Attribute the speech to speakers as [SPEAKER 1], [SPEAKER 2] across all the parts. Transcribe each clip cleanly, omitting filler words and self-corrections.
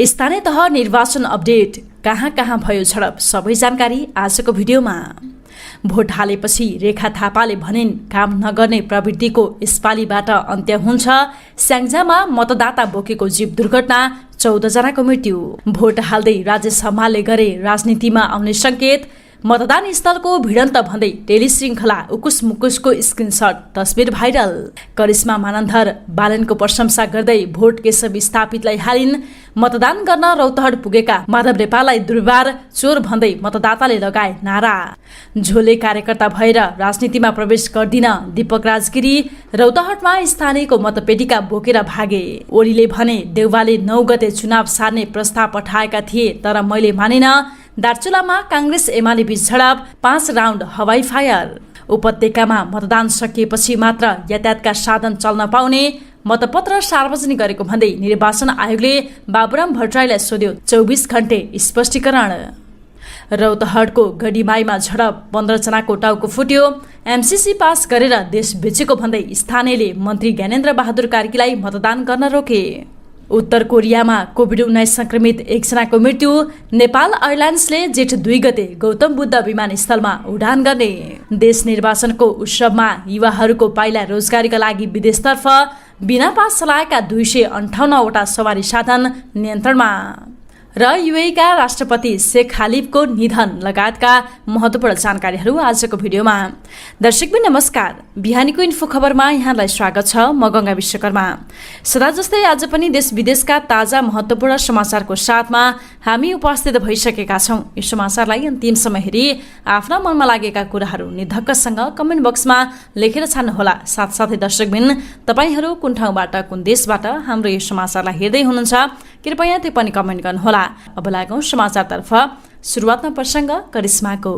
[SPEAKER 1] स्थानीय तह निर्वाचन अपडेट कहाँ भयो झडप सबै जानकारी आजको भिडियोमा। भोट हालेपछि रेखा थापाले भनिन् काम नगर्ने प्रवृत्तिको यसपालिबाट अन्त्य हुन्छ। स्याङ्जामा मतदाता बोकेको जीव दुर्घटना 14 जनाको मृत्यु। भोट हाल्दै राज्य सम्हालले गरे राजनीतिमा आउने संकेत। मतदान स्थलको भिडन्त भन्दै टेलिश्रृङ्खला उकुस मुकुसको स्क्रिनशट तस्बिर भाइरल। करिश्मा मानन्धर बालनको प्रशंसा गर्दै भोट केशव स्थापितलाई हालिन्। मतदान गर्न रौतहट पुगेका माधव नेपाललाई दुर्व्यवहार चोर भन्दै मतदाताले लगाए नारा। झोले कार्यकर्ता भएर राजनीतिमा प्रवेश गर्दिन दीपक राजगिरी। रौतहटमा स्थानीयको मतपेटिका बोकेर भागे। ओलीले भने देउवाले 9 गते चुनाव सार्ने प्रस्ताव पठाएका थिए तर मैले मानिन। दार्चुलामा कांग्रेस एमाले बीच झडप 5 राउन्ड हवाई फायर। उपत्यकामा मतदान सकिएपछि मात्र यातायातका साधन चल्न पाउने मतपत्र सार्वजनिक गरेको भन्दै निर्वाचन आयोगले बाबुराम भट्टराईलाई सोध्यो 24 घण्टे स्पष्टीकरण। रौतहटको गढीमाईमा झडप 15 जनाको टाउको फुट्यो। एमसीसी पास गरेर देश बेचेको भन्दै स्थानीयले मन्त्री ज्ञानेन्द्र बहादुर कार्कीलाई मतदान गर्न रोके। उत्तर कोरियामा कोभिड-19 संक्रमित 1 जनाको मृत्यु। नेपाल एयरलाइन्सले जेठ 2 गते गौतम बुद्ध विमानस्थलमा उडान गर्ने। देश निर्वाचनको उत्सवमा युवाहरूको पाइला रोजगारीका लागि विदेशतर्फ बिना पास चलाएका 258 वटा सवारी साधन नियन्त्रणमा। र युएईका राष्ट्रपति शेख खलिफको निधन लगायतका महत्त्वपूर्ण जानकारीहरू आजको भिडियोमा। दर्शकबिन नमस्कार, बिहानीको इन्फो खबरमा यहाँलाई स्वागत छ। म गंगा विश्वकर्मा। सदा जस्तै आज पनि देश विदेशका ताजा महत्त्वपूर्ण समाचारको साथमा हामी उपस्थित भइसकेका छौं। यो समाचारलाई अन्तिम समय हेरी आफ्ना मनमा लागेका कुराहरू निधक्कसँग कमेन्ट बक्समा लेखेर छाड्नुहोला। साथसाथै दर्शकबिन तपाईहरू कुन ठाउँबाट कुन देशबाट हाम्रो यो समाचारलाई हेर्दै हुनुहुन्छ कृपया त्यो पनि कमेन्ट गर्नुहोला। अब लागौं समाचारतर्फ। सुरुवातमा प्रसंग करिश्माको।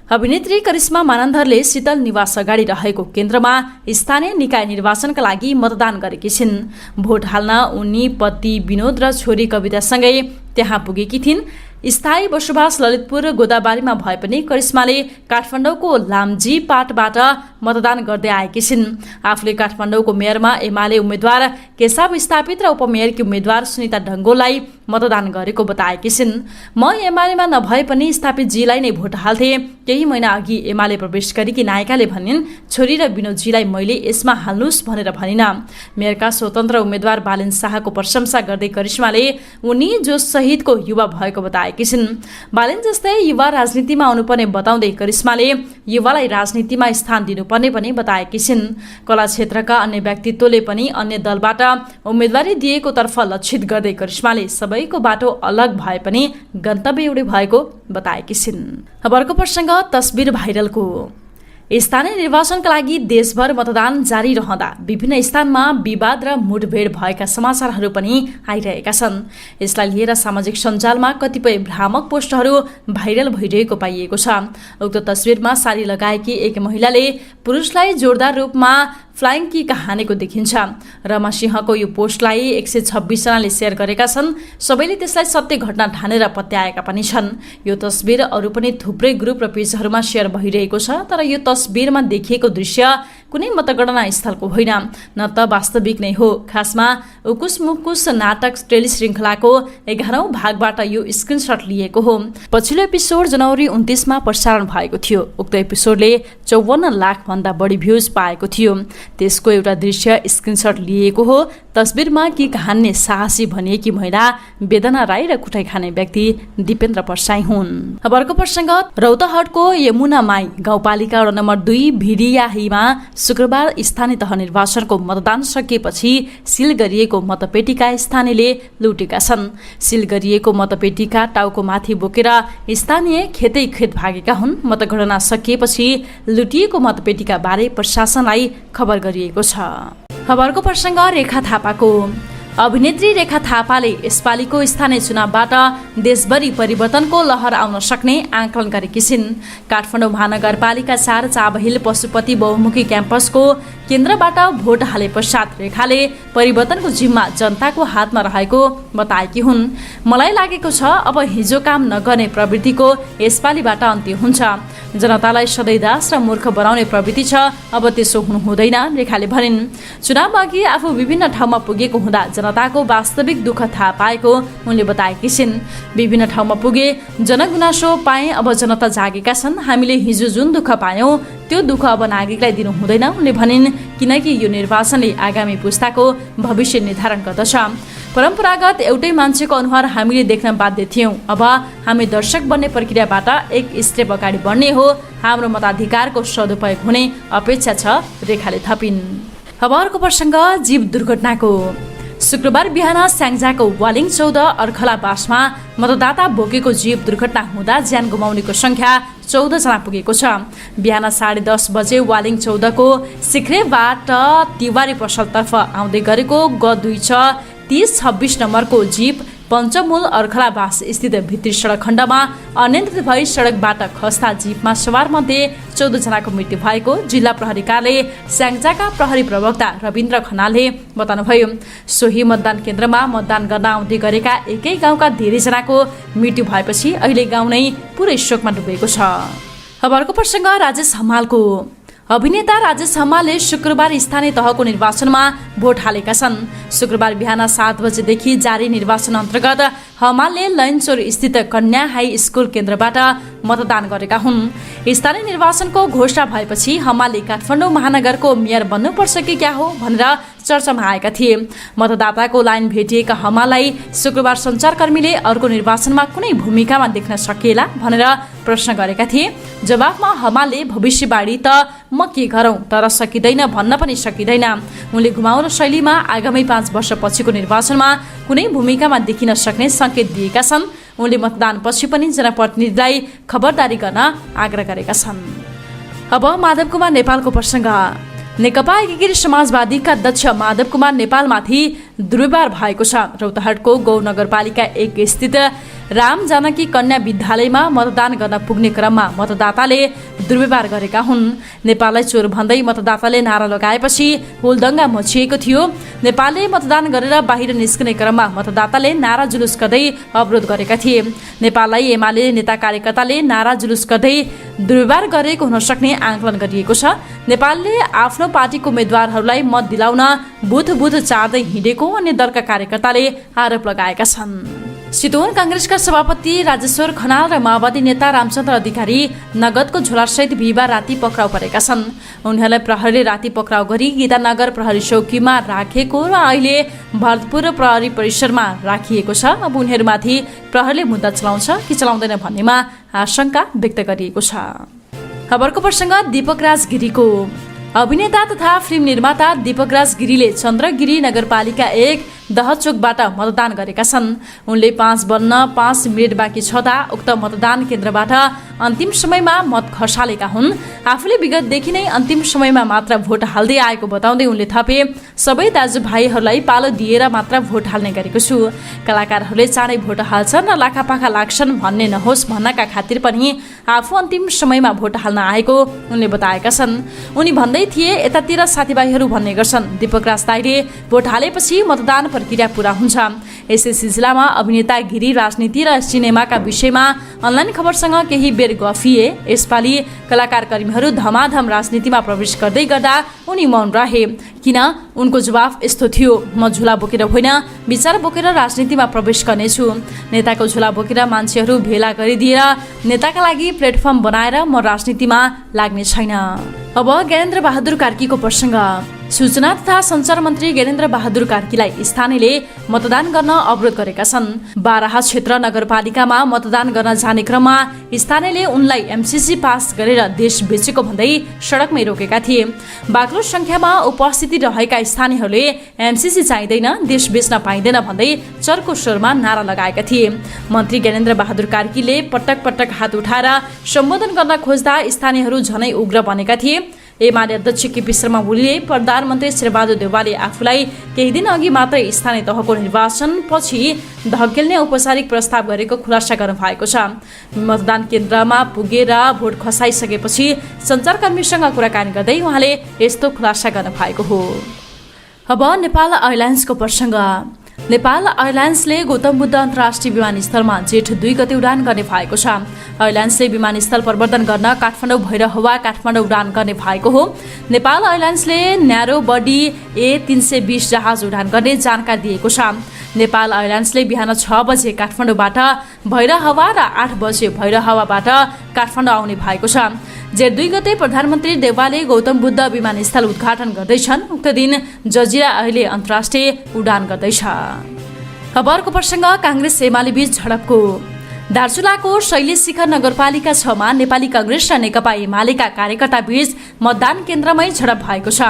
[SPEAKER 1] अभिनेत्री करिश्मा मानन्धरले शीतल निवास अगाडि रहेको केन्द्रमा स्थानीय निकाय निर्वाचनका लागि मतदान गरेकी छिन्। भोट हाल्न उनी पति विनोद र छोरी कवितासँगै त्यहाँ पुगेकी थिइन्। स्थायी बसोबास ललितपुर गोदाबारीमा भए पनि करिश्माले काठमाडौँको लाम्जी पाटबाट मतदान गर्दै आएकी छिन्। आफूले काठमाडौँको मेयरमा एमाले उम्मेद्वार केशव स्थापित र उपमेयरकी उम्मेद्वार सुनिता ढङ्गोललाई मतदान गरेको बताएकी छिन्। म एमालेमा नभए पनि स्थापित जीलाई नै भोट हाल्थे। केही महिना अघि एमाले प्रवेश गरेकी नायिकाले भनिन् छोरी र विनोदजीलाई मैले यसमा हाल्नुस् भनेर भनिन। मेयरका स्वतन्त्र उम्मेद्वार बालेन शाहको प्रशंसा गर्दै करिश्माले उनी जो सहितको युवा भएको बताएकी छिन्। बालेन जस्तै युवा राजनीतिमा आउनुपर्ने बताउँदै करिश्माले युवालाई राजनीतिमा स्थान दिनुपर्ने पनि बताएकी छिन्। कला क्षेत्रका अन्य व्यक्तित्वले पनि अन्य दलबाट उम्मेदवारी दिएको तर्फ लक्षित गर्दै करिश्माले सबैको बाटो अलग भए पनि गन्तव्य एउटै भएको बताएकी छिन्। अब अर्को प्रसंग तस्बिर भाइरलको। स्थानीय निर्वाचनका लागि देशभर मतदान जारी रहँदा विभिन्न स्थानमा विवाद र मुठभेड भएका समाचारहरू पनि आइरहेका छन्। यसलाई लिएर सामाजिक सञ्जालमा कतिपय भ्रामक पोस्टहरू भाइरल भइरहेको पाइएको छ। उक्त तस्बिरमा साडी लगाएकी एक महिलाले पुरुषलाई जोरदार रूपमा फ्लाइङ किक हानेको देखिन्छ। रमा सिंहको यो पोस्टलाई 126 जनाले शेयर गरेका छन्। सबैले त्यसलाई सत्य घटना ठानेर पत्याएका पनि छन्। यो तस्बिर अरू पनि थुप्रै ग्रुप र पेजहरूमा शेयर भइरहेको छ। तर यो तस्बिरमा देखिएको दृश्य कुनै मतगणना स्थलको होइन, न त वास्तविक नै हो। खासमा उकुस मुकुस नाटक टेलिश्रृङ्खलाको 11औं भागबाट यो स्क्रिनशट लिएको हो। पछिल्लो एपिसोड जनवरी 29 मा प्रसारण भएको थियो। उक्त एपिसोडले 54 लाख भन्दा बढी भ्यूज पाएको थियो। त्यसको एउटा दृश्य स्क्रिनशट लिएको हो। तस्बिरमा किक हान्ने साहसी भनिएकी महिला वेदना राई र कुटाई खाने व्यक्ति दिपेन्द्र परसाई हुन्। अब अर्को प्रसंग रौतहटको यमुनामाई गाउँपालिका वडा नम्बर 2 भिडियाहीमा शुक्रबार स्थानीय तह निर्वाचनको मतदान सकिएपछि सिल गरिएको मतपेटिका स्थानीयले लुटेका छन्। सिल गरिएको मतपेटिका टाउको माथि बोकेर स्थानीय खेतै खेत भागेका हुन्। मतगणना सकिएपछि लुटिएको मतपेटिका बारे प्रशासनलाई खबर गरिएको छ। अब अर्को प्रसंग रेखा थापाको। अभिनेत्री रेखा थापाले यसपालिको स्थानीय चुनावबाट देशभरि परिवर्तनको लहर आउन सक्ने आकलन गरेकी छिन्। काठमाडौँ महानगरपालिका 4 चाबहिल पशुपति बहुमुखी क्याम्पसको केन्द्रबाट भोट हाले पश्चात रेखाले परिवर्तनको जिम्मा जनताको हातमा रहेको बताएकी हुन्। मलाई लागेको छ अब हिजो काम नगर्ने प्रवृत्तिको यसपालिबाट अन्त्य हुन्छ। जनतालाई सधैँ दास र मूर्ख बनाउने प्रवृत्ति छ, अब त्यसो हुनु हुँदैन, रेखाले भनिन्। चुनाव अघि आफू विभिन्न ठाउँमा पुगेको हुँदा जनताको वास्तविक दुःख थाहा पाएको उनले बताएकी छिन्। विभिन्न ठाउँमा पुगे, जनगुनासो पाएँ, अब जनता जागेका छन्। हामीले हिजो जुन दुःख पायौँ त्यो दुःख अब नागरिकलाई दिनु हुँदैन, उनले भनिन्। किनकि यो निर्वाचनले आगामी पुस्ताको भविष्य निर्धारण गर्दछ। परम्परागत एउटै मान्छेको अनुहार हामीले देख्न बाध्य थियौँ। अब हामी दर्शक बन्ने प्रक्रियाबाट एक स्टेप अगाडि बढ्ने हो। हाम्रो मताधिकारको सदुपयोग हुने अपेक्षा छ, रेखाले थपिन्। अब अर्को प्रसङ्ग जीव दुर्घटनाको। शुक्रबार बिहान स्याङ्जाको वालिङ 14 अर्खला बासमा मतदाता बोकेको जीव दुर्घटना हुँदा ज्यान गुमाउनेको संख्या 14 जना पुगेको छ। बिहान 10:30 बजे वालिङ 14 को सिक्रेबाट तिवारी पसलतर्फ आउँदै गरेको G2 नम्बरको जीप पञ्चमूल अर्खलाबास स्थित भित्री सडक खण्डमा अनियन्त्रित भई सडकबाट खस्दा जीपमा सवार मध्ये 14 जनाको मृत्यु भएको जिल्ला प्रहरी कार्यालय स्याङ्जाका प्रहरी प्रवक्ता रविन्द्र खनालले बताउनुभयो। सोही मतदान केन्द्रमा मतदान गर्न आउँदै गरेका एकै गाउँका धेरै जनाको मृत्यु भएपछि अहिले गाउँ नै पुरै शोकमा डुबेको छ। अब अर्को प्रसङ्ग राजेश हमालको। अभिनेता राजेश हमालले शुक्रबार स्थानीय तहको निर्वाचनमा भोट हालेका छन्। शुक्रबार बिहान 7 बजेदेखि जारी निर्वाचन अन्तर्गत हमालले लैनचौर स्थित कन्या हाई स्कुल केन्द्रबाट मतदान गरेका हुन्। स्थानीय निर्वाचनको घोषणा भएपछि हमालले काठमाडौँ महानगरको मेयर बन्नुपर्छ कि क्या हो भनेर चर्चामा आएका थिए। मतदाताको लाइन भेटिएका हमाललाई शुक्रबार सञ्चारकर्मीले अर्को निर्वाचनमा कुनै भूमिकामा देख्न सकिएला भनेर प्रश्न गरेका थिए। जवाफमा हमालले भविष्यवाणी त म के गरौँ, तर सकिँदैन भन्न पनि सकिँदैन। उनले घुमाउरो शैलीमा आगामी 5 वर्षपछिको निर्वाचनमा कुनै भूमिकामा देखिन सक्ने सङ्केत दिएका छन्। उनले मतदानपछि पनि जनप्रतिनिधिलाई खबरदारी गर्न आग्रह गरेका छन्। अब माधव कुमार नेपालको प्रसङ्ग। नेकपा एकीकृत समाजवादीका अध्यक्ष माधव कुमार नेपालमाथि दुर्व्यवहार भएको छ। रौतहटको गौ नगरपालिका 1 स्थित राम जानकी कन्या विद्यालयमा मतदान गर्न पुग्ने क्रममा मतदाताले दुर्व्यवहार गरेका हुन्। नेपाललाई चोर भन्दै मतदाताले नारा लगाएपछि हुलदङ्गा मचिएको थियो। नेपालले मतदान गरेर बाहिर निस्कने क्रममा मतदाताले नारा जुलुस गर्दै अवरोध गरेका थिए। नेपाललाई एमाले नेता कार्यकर्ताले नारा जुलुस गर्दै दुर्व्यवहार गरेको हुन सक्ने आकलन गरिएको छ। नेपालले आफ्नो पार्टीको उम्मेद्वारहरूलाई मत दिलाउन बुथ चार्दै हिँडेको अन्य दलका कार्यकर्ताले आरोप लगाएका छन्। चितवन काङ्ग्रेसका सभापति राजेश्वर खनाल र माओवादी नेता रामचन्द्र अधिकारी नगदको झोलासहित बिहिबार राति पक्राउ परेका छन्। उनीहरूलाई प्रहरीले राति पक्राउ गरी गीतानगर प्रहरी चौकीमा राखेको र अहिले भरतपुर प्रहरी परिसरमा राखिएको छ। अब उनीहरूमाथि प्रहरीले मुद्दा चलाउँछ कि चलाउँदैन भन्नेमा आशंका व्यक्त गरिएको छ। खबरको प्रसङ्ग दीपकराज गिरीको। अभिनेता तथा फिल्म निर्माता दीपकराज गिरीले चन्द्रगिरी नगरपालिका 1 दहचोकबाट मतदान गरेका छन्। उनले 5 बन्न 5 मिनेट बाँकी छँदा उक्त मतदान केन्द्रबाट अन्तिम समयमा मत खसालेका हुन्। आफूले विगतदेखि नै अन्तिम समयमा मात्र भोट हाल्दै आएको बताउँदै उनले थपे, सबै दाजुभाइहरूलाई पालो दिएर मात्र भोट हाल्ने गरेको छु। कलाकारहरूले चाँडै भोट हाल्छन् र लाखापाखा लाग्छन् भन्ने नहोस् भन्नका खातिर पनि आफू अन्तिम समयमा भोट हाल्न आएको उनले बताएका छन्। उनी भन्दै थिए, यतातिर साथीभाइहरू भन्ने गर्छन् दीपकराज दाइले भोट हालेपछि मतदान प्रक्रिया पूरा हुन्छ। यसै सिलसिलामा अभिनेता गिरी राजनीति र सिनेमाका विषयमा अनलाइन खबरसँग केही बेर गफिए। यसपालि कलाकार कर्मीहरू धमाधम राजनीतिमा प्रवेश गर्दै गर्दा उनी मौन रहे। किन? उनको जवाफ यस्तो थियो, म झोला बोकेर होइन, विचार बोकेर राजनीतिमा प्रवेश गर्नेछु। नेताको झोला बोकेर मान्छेहरू भेला गरिदिएर नेताका लागि प्लेटफर्म बनाएर म राजनीतिमा लाग्ने छैन। अब ज्ञानेन्द्र बहादुर कार्कीको प्रसङ्ग। सूचना तथा सञ्चार मन्त्री ज्ञानेन्द्र बहादुर कार्कीलाई स्थानीयले मतदान गर्न अवरोध गरेका छन्। बाराहा क्षेत्र नगरपालिकामा मतदान गर्न जाने क्रममा स्थानीयले उनलाई एमसीसी पास गरेर देश बेचेको भन्दै सडकमै रोकेका थिए। बाक्लो संख्यामा उपस्थिति रहेका स्थानीयहरूले एमसीसी चाहिँदैन, देश बेच्न पाइँदैन भन्दै चर्को स्वरमा नारा लगाएका थिए। मन्त्री ज्ञानेन्द्र बहादुर कार्कीले पटक पटक हात उठाएर सम्बोधन गर्न खोज्दा स्थानीयहरू झनै उग्र बनेका थिए। एमाले अध्यक्ष केपी शर्मा ओलीले प्रधानमन्त्री शेरबहादुर देउवाले आफूलाई केही दिन अघि मात्रै स्थानीय तहको निर्वाचन पछि धकेल्ने औपचारिक प्रस्ताव गरेको खुलासा गर्नु भएको छ। मतदान केन्द्रमा पुगेर भोट खसाइसकेपछि सञ्चारकर्मीसँग कुराकानी गर्दै उहाँले यस्तो खुलासा गर्नु भएको हो। अब नेपाल एयरलाइन्सको प्रसङ्ग। नेपाल एयरलाइन्सले गौतम बुद्ध अन्तर्राष्ट्रिय विमानस्थलमा जेठ 2 गते उडान गर्ने भएको छ। एयरलाइन्सले विमानस्थल परिवर्तन गर्न काठमाडौँ भैरहवा काठमाडौँ उडान गर्ने भएको हो। नेपाल एयरलाइन्सले न्यारो बडी A320 जहाज उडान गर्ने जानकारी दिएको छ। नेपाल एयरलाइन्सले बिहान 6 बजे काठमाडौँबाट भैरहवा र 8 बजे भैरहवाबाट काठमाडौँ आउने भएको छ। जेठ 2 गते प्रधानमन्त्री देउवाले गौतम बुद्ध विमानस्थल उद्घाटन गर्दैछन्। उक्त दिन जजिरा अहिले अन्तर्राष्ट्रिय उडान गर्दैछ। खबरको प्रसङ्ग काङ्ग्रेस एमाले बीच झडपको। दार्चुलाको शैलेश शिखर नगरपालिका 6 मा नेपाली कांग्रेस र नेकपा एमालेका कार्यकर्ता बीच मतदान केन्द्रमै झडप भएको छ।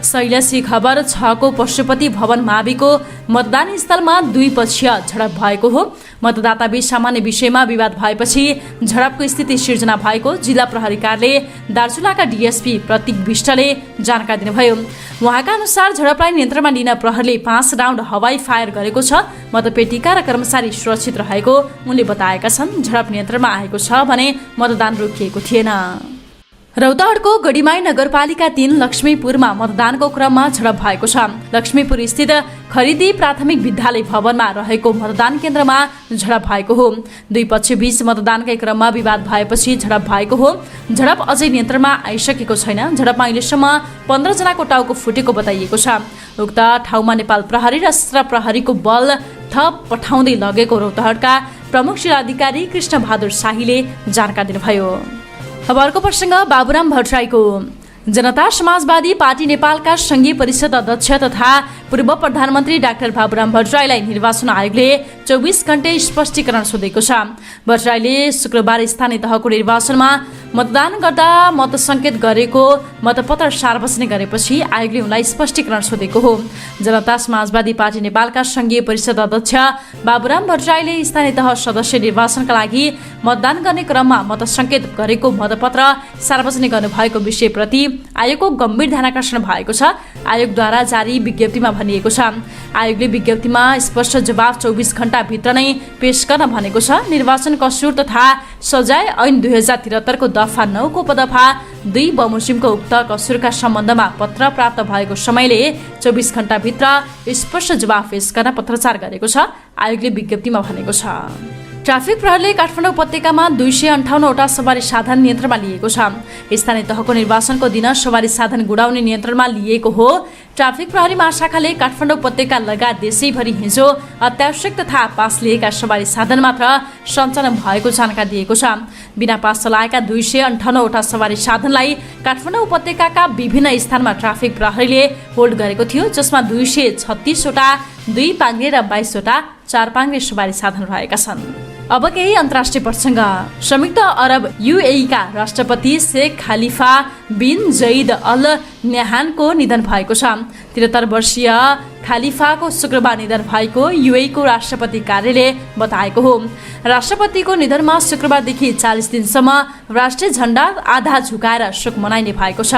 [SPEAKER 1] शैलेशी खबर 6 को पशुपति भवन माविको मतदान स्थलमा द्विपक्षीय झडप भएको हो। मतदाता बीच सामान्य विषयमा विवाद भएपछि झडपको स्थिति सिर्जना भएको जिल्ला प्रहरी कार्यालय दार्चुलाका डीएसपी प्रतीक विष्टले जानकारी दिनुभयो। उहाँका अनुसार झडपलाई नियन्त्रणमा लिन प्रहरीले 5 राउन्ड हवाई फायर गरेको छ। मतपेटिका र कर्मचारी सुरक्षित रहेको उनले बताएका छन्। झडप नियन्त्रणमा आएको छ भने मतदान रोकिएको थिएन। रौतहटको गढीमाई नगरपालिका 3 लक्ष्मीपुरमा मतदानको क्रममा झडप भएको छ। लक्ष्मीपुर स्थित खरिदी प्राथमिक विद्यालय भवनमा रहेको मतदान केन्द्रमा झडप भएको हो। दुई पक्ष बीच मतदानकै क्रममा विवाद भएपछि झडप भएको हो। झडप अझै नियन्त्रणमा आइसकेको छैन। झडपमा अहिलेसम्म 15 जनाको टाउको फुटेको बताइएको छ। उक्त ठाउँमा नेपाल प्रहरी र सशस्त्र प्रहरीको बल थप पठाउँदै लगेको रौतहटका प्रमुख जिल्लाधिकारी कृष्ण बहादुर शाहीले जानकारी दिनुभयो। खबरको प्रसङ्ग बाबुराम भट्टराईको। जनता समाजवादी पार्टी नेपालका संघीय परिषद अध्यक्ष तथा पूर्व प्रधानमन्त्री डाक्टर बाबुराम भट्टराईलाई निर्वाचन आयोगले 24 घण्टे स्पष्टीकरण सोधेको छ। भट्टराईले शुक्रबार स्थानीय तहको निर्वाचनमा मतदान गर्दा मत संकेत गरेको मतपत्र सार्वजनिक गरेपछि आयोगले उनलाई स्पष्टीकरण सोधेको हो। जनता समाजवादी पार्टी नेपालका संघीय परिषद अध्यक्ष बाबुराम भट्टराईले स्थानीय तह सदस्य निर्वाचनका लागि मतदान गर्ने क्रममा मत संकेत गरेको मतपत्र सार्वजनिक गर्नुभएको विषयप्रति आयोगको गम्भीर ध्यानाकर्षण भएको छ। आयोगद्वारा जारी विज्ञप्तिमा भनिएको छ। आयोगले विज्ञप्तिमा स्पष्ट जवाब 24 घण्टाभित्र नै पेश गर्न भनेको छ। निर्वाचन कसूर तथा सजाय ऐन 2073 को दफा 9 को उपदफा 2 बमोजिमको उक्त कसुरका सम्बन्धमा पत्र प्राप्त भएको समयले 24 घण्टाभित्र स्पष्ट जवाफ पेश गर्न पत्रचार गरेको छ। आयोगले विज्ञप्तिमा भनेको छ। ट्राफिक प्रहरीले काठमाडौँ उपत्यकामा 258 वटा सवारी साधन नियन्त्रणमा लिएको छ। स्थानीय तहको निर्वाचनको दिन सवारी साधन गुडाउने नियन्त्रणमा लिएको हो। ट्राफिक प्रहरी महाशाखाले काठमाडौँ उपत्यका लगायत देशैभरि हिजो अत्यावश्यक तथा पास लिएका सवारी साधन मात्र सञ्चालन भएको जानकारी दिएको छ। बिना पास चलाएका 258 वटा सवारी साधनलाई काठमाडौँ उपत्यकाका विभिन्न स्थानमा ट्राफिक प्रहरीले होल्ड गरेको थियो, जसमा 236 वटा 2 पाङ्ग्रे र 22 वटा 4 पाङ्ग्रे सवारी साधन रहेका छन्। अब केही अन्तर्राष्ट्रिय प्रसङ्ग। संयुक्त अरब UAE का राष्ट्रपति शेख खलीफा बिन जैद अल न्याहानको निधन भएको छ। 73 वर्षीय खलीफाको शुक्रबार निधन भएको UAE को राष्ट्रपति कार्यालयले बताएको हो। राष्ट्रपतिको निधनमा शुक्रबारदेखि 40 दिनसम्म राष्ट्रिय झण्डा आधा झुकाएर शोक मनाइने भएको छ।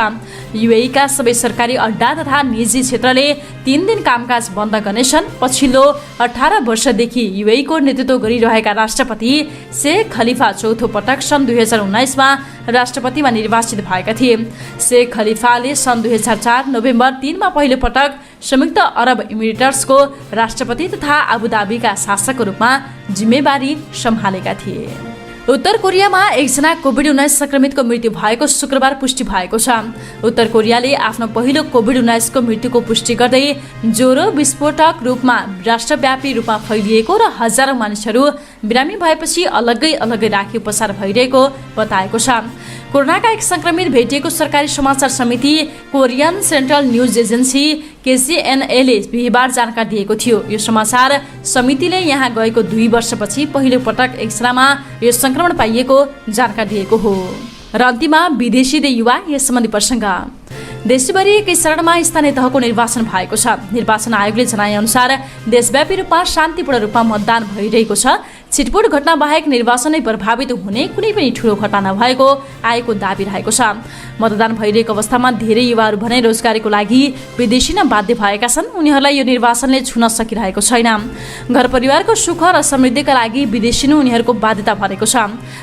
[SPEAKER 1] UAE का सबै सरकारी अड्डा तथा निजी क्षेत्रले 3 दिन कामकाज बन्द गर्नेछन्। पछिल्लो 18 वर्षदेखि UAE को नेतृत्व गरिरहेका राष्ट्रपति शेख खलीफा चौथो पटक सन् 2019 मा राष्ट्रपतिमा निर्वाचित भएका थिए। शेख खलीफाले सन् 2004 नोभेम्बर 3 मा पहिलो पटक संयुक्त अरब इमिरेट्सको राष्ट्रपति तथा आबुधाबीका शासकको रूपमा जिम्मेवारी सम्हालेका थिए। उत्तर कोरियामा एकजना कोभिड-19 संक्रमितको मृत्यु भएको शुक्रबार पुष्टि भएको छ। उत्तर कोरियाले आफ्नो पहिलो कोभिड-19 को मृत्युको पुष्टि गर्दै ज्वरो विस्फोटक रूपमा राष्ट्रव्यापी रूपमा फैलिएको र हजारौं मानिसहरू बिरामी भएपछि अलग्गै अलग्गै राखी उपचार भइरहेको बताएको छ। कोरोनाका एक संक्रमित भेटिएको सरकारी समाचार समिति Korean central news agency KCNA ले बिहिबार जानकारी दिएको थियो। यो समाचार समितिले यहाँ गएको 2 वर्षपछि पहिलो पटक एकजनामा यो संक्रमण पाइएको जानकारी दिएको हो। र अन्तिममा विदेशी युवा यस सम्बन्धी प्रसङ्ग। देशभरि एकै चरणमा स्थानीय तहको निर्वाचन भएको छ। निर्वाचन आयोगले जनाएअनुसार देशव्यापी रूपमा शान्तिपूर्ण रूपमा मतदान भइरहेको छ। छिटपुट घटना बाहेक निर्वाचन नै प्रभावित हुने कुनै पनि ठूलो घटना नभएको आयोगको दाबी रहेको छ। मतदान भइरहेको अवस्थामा धेरै युवाहरू भने रोजगारीको लागि विदेशी न बाध्य भएका छन्। उनीहरूलाई यो निर्वाचनले छुन सकिरहेको छैन। घर परिवारको सुख र समृद्धिका लागि विदेशी नै उनीहरूको बाध्यता भनेको छ।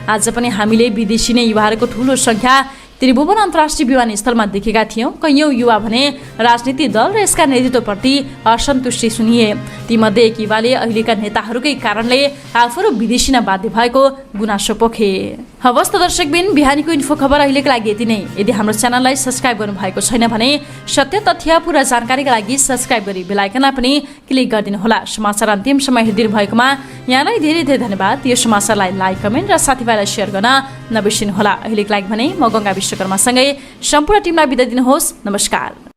[SPEAKER 1] आज पनि हामीले विदेशी नै युवाहरूको ठूलो संख्या त्रिभुवन अन्तर्राष्ट्रिय विमानस्थलमा देखेका थियौं। कैयौं युवा भने राजनीतिक दल र यसका नेतृत्वप्रति असन्तुष्टि सुनिए। तीमध्ये एक युवाले अहिलेका नेताहरूकै कारणले आफूहरू विदेशी न बाध्य भएको गुनासो पोखे। हवस् त दर्शकबिन, बिहानीको इन्फो खबर अहिलेका लागि यति नै। यदि हाम्रो च्यानललाई सब्स्क्राइब गर्नु भएको छैन भने सत्य तथ्य पूरा जानकारीका लागि सब्स्क्राइब गरी बेल आइकनलाई पनि क्लिक गरिदिनु होला। समाचार अन्तिम समय हेरिदिनु भएकोमा यहाँलाई धेरै धेरै धन्यवाद। यो समाचारलाई लाइक, कमेन्ट र साथीभाइलाई सेयर गर्न नबिर्सिनु होला। अहिलेका लागि भने म गंगा विश्वकर्मासँगै सम्पूर्ण टिमलाई बिदा दिनुहोस्। नमस्कार।